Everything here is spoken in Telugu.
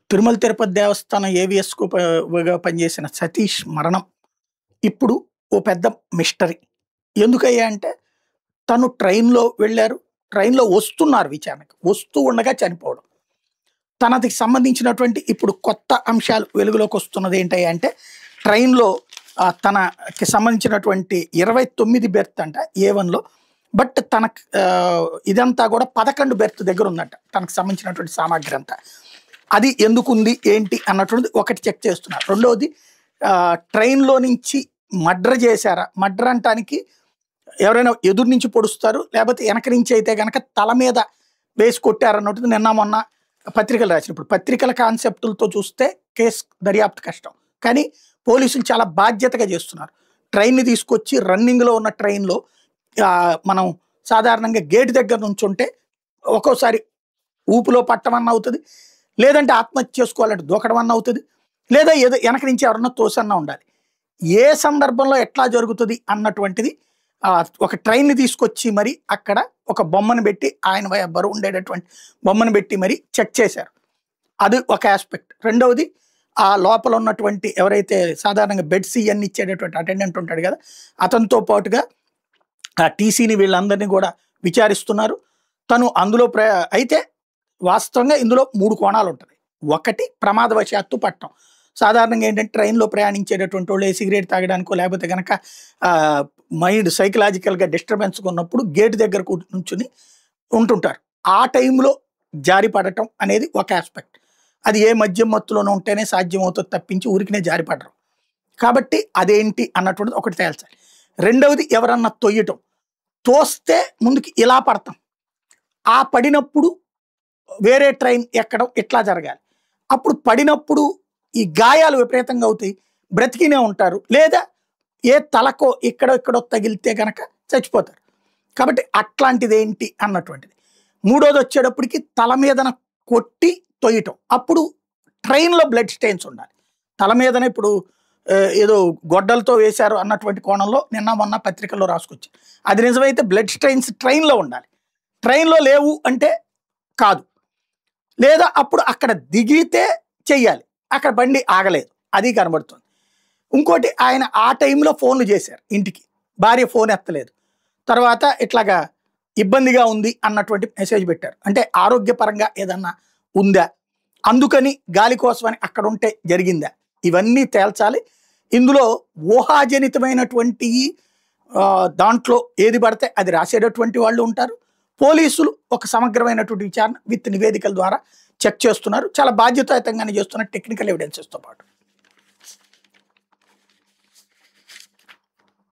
తిరుమల తిరుపతి దేవస్థానం ఏవిఎస్‌గా పనిచేసిన సతీష్ మరణం ఇప్పుడు ఓ పెద్ద మిస్టరీ. ఎందుకయ్యా అంటే తను ట్రైన్‌లో వెళ్లారు. ట్రైన్‌లో వస్తున్నారు విచారణకి. వస్తూ ఉండగా చనిపోవడం. తనకి సంబంధించినటువంటి ఇప్పుడు కొత్త అంశాలు వెలుగులోకొస్తున్నది ఏంటయ్యా అంటే ట్రైన్‌లో తనకి సంబంధించినటువంటి 29 బెర్త్ అంట ఏ1లో. బట్ తనకు ఇదంతా కూడా 11 బెర్త్ దగ్గర ఉందంట. తనకు సంబంధించినటువంటి సామాగ్రి అంతా. అది ఎందుకుంది ఏంటి అన్నటువంటిది ఒకటి చెక్ చేస్తున్నారు. రెండోది ట్రైన్‌లో నుంచి మర్డర్ చేశారా? మర్డర్ అంటానికి ఎవరైనా ఎదురు నుంచి పొడుస్తారు. లేకపోతే వెనక నుంచి అయితే గనక తల మీద వేసి కొట్టారన్నట్టుగా నిన్న మొన్న పత్రికలు రాసినప్పుడు పత్రికల కాన్సెప్టులతో చూస్తే కేసు దర్యాప్తు కష్టం. కానీ పోలీసులు చాలా బాధ్యతగా చేస్తున్నారు. ట్రైన్‌ని తీసుకొచ్చి రన్నింగ్‌లో ఉన్న ట్రైన్‌లో మనం సాధారణంగా గేట్ దగ్గర నుంచుంటే ఒక్కోసారి ఊపులో పట్టమన్న అవుతుంది. లేదంటే ఆత్మహత్య చేసుకోవాలంటే దూకడం అన్న అవుతుంది. లేదా ఏదో వెనక నుంచి ఎవరన్నా తోసన్నా ఉండాలి. ఏ సందర్భంలో ఎట్లా జరుగుతుంది అన్నటువంటిది ఒక ట్రైన్‌ని తీసుకొచ్చి మరి అక్కడ ఒక బొమ్మను పెట్టి ఆయన బరువు ఉండేటటువంటి బొమ్మను పెట్టి మరి చెక్ చేశారు. అది ఒక ఆస్పెక్ట్. రెండవది ఆ లోపల ఉన్నటువంటి ఎవరైతే సాధారణంగా బెడ్స్ ఇవన్నీ ఇచ్చేటటువంటి అటెండెంట్ ఉంటాడు కదా, అతనితో పాటుగా టీసీని వీళ్ళందరినీ కూడా విచారిస్తున్నారు. తను అందులో అయితే వాస్తవంగా ఇందులో 3 కోణాలు ఉంటుంది. ఒకటి ప్రమాదవశాత్తు పట్టడం. సాధారణంగా ఏంటంటే ట్రైన్‌లో ప్రయాణించేటటువంటి వాళ్ళు సిగరెట్ తాగడానికో లేకపోతే కనుక మైండ్ సైకలాజికల్‌గా డిస్టర్బెన్స్‌గా ఉన్నప్పుడు గేట్ దగ్గర నుంచుని ఉంటుంటారు. ఆ టైంలో జారి పడటం అనేది ఒక ఆస్పెక్ట్. అది ఏ మద్యం మత్తులోనూ ఉంటేనే సాధ్యమవుతుంది తప్పించి ఊరికినే జారి పడరు. కాబట్టి అదేంటి అన్నటువంటిది ఒకటి తేల్చాలి. రెండవది ఎవరన్నా తొయ్యటం. తోస్తే ముందుకి ఇలా పడతాం. ఆ పడినప్పుడు వేరే ట్రైన్ ఎక్కడం ఇట్లా జరగాలి. అప్పుడు పడినప్పుడు ఈ గాయాలు విపరీతంగా అవుతాయి. బ్రతికినే ఉంటారు. లేదా ఏ తలకో ఇక్కడో తగిలితే గనక చచ్చిపోతారు. కాబట్టి అట్లాంటిది ఏంటి అన్నటువంటిది. మూడోది వచ్చేటప్పటికి తల మీదన కొట్టి తొయ్యటం. అప్పుడు ట్రైన్‌లో బ్లడ్ స్టెయిన్స్ ఉండాలి. తల మీదనే ఇప్పుడు ఏదో గొడ్డలతో వేశారు అన్నటువంటి కోణంలో నిన్న మొన్న పత్రికల్లో రాసుకొచ్చారు. అది నిజమైతే బ్లడ్ స్టెయిన్స్ ట్రైన్‌లో ఉండాలి. ట్రైన్‌లో లేవు అంటే కాదు. లేదా అప్పుడు అక్కడ దిగితే చెయ్యాలి. అక్కడ బండి ఆగలేదు. అది కనబడుతుంది. ఇంకోటి ఆయన ఆ టైంలో ఫోన్లు చేశారు ఇంటికి. భార్య ఫోన్ ఎత్తలేదు. తర్వాత ఇట్లాగా ఇబ్బందిగా ఉంది అన్నటువంటి మెసేజ్ పెట్టారు. అంటే ఆరోగ్యపరంగా ఏదన్నా ఉందా? అందుకని గాలి కోసమని అక్కడ ఉంటే జరిగిందా? ఇవన్నీ తేల్చాలి. ఇందులో ఊహాజనితమైనటువంటి దాంట్లో ఏది పడితే అది రాసేటటువంటి వాళ్ళు ఉంటారు. పోలీసులు ఒక సమగ్రమైనటువంటి విచారణ విత్ నివేదికల ద్వారా చెక్ చేస్తున్నారు. చాలా బాధ్యతాయుతంగానే చేస్తున్నారు టెక్నికల్ ఎవిడెన్సెస్తో పాటు.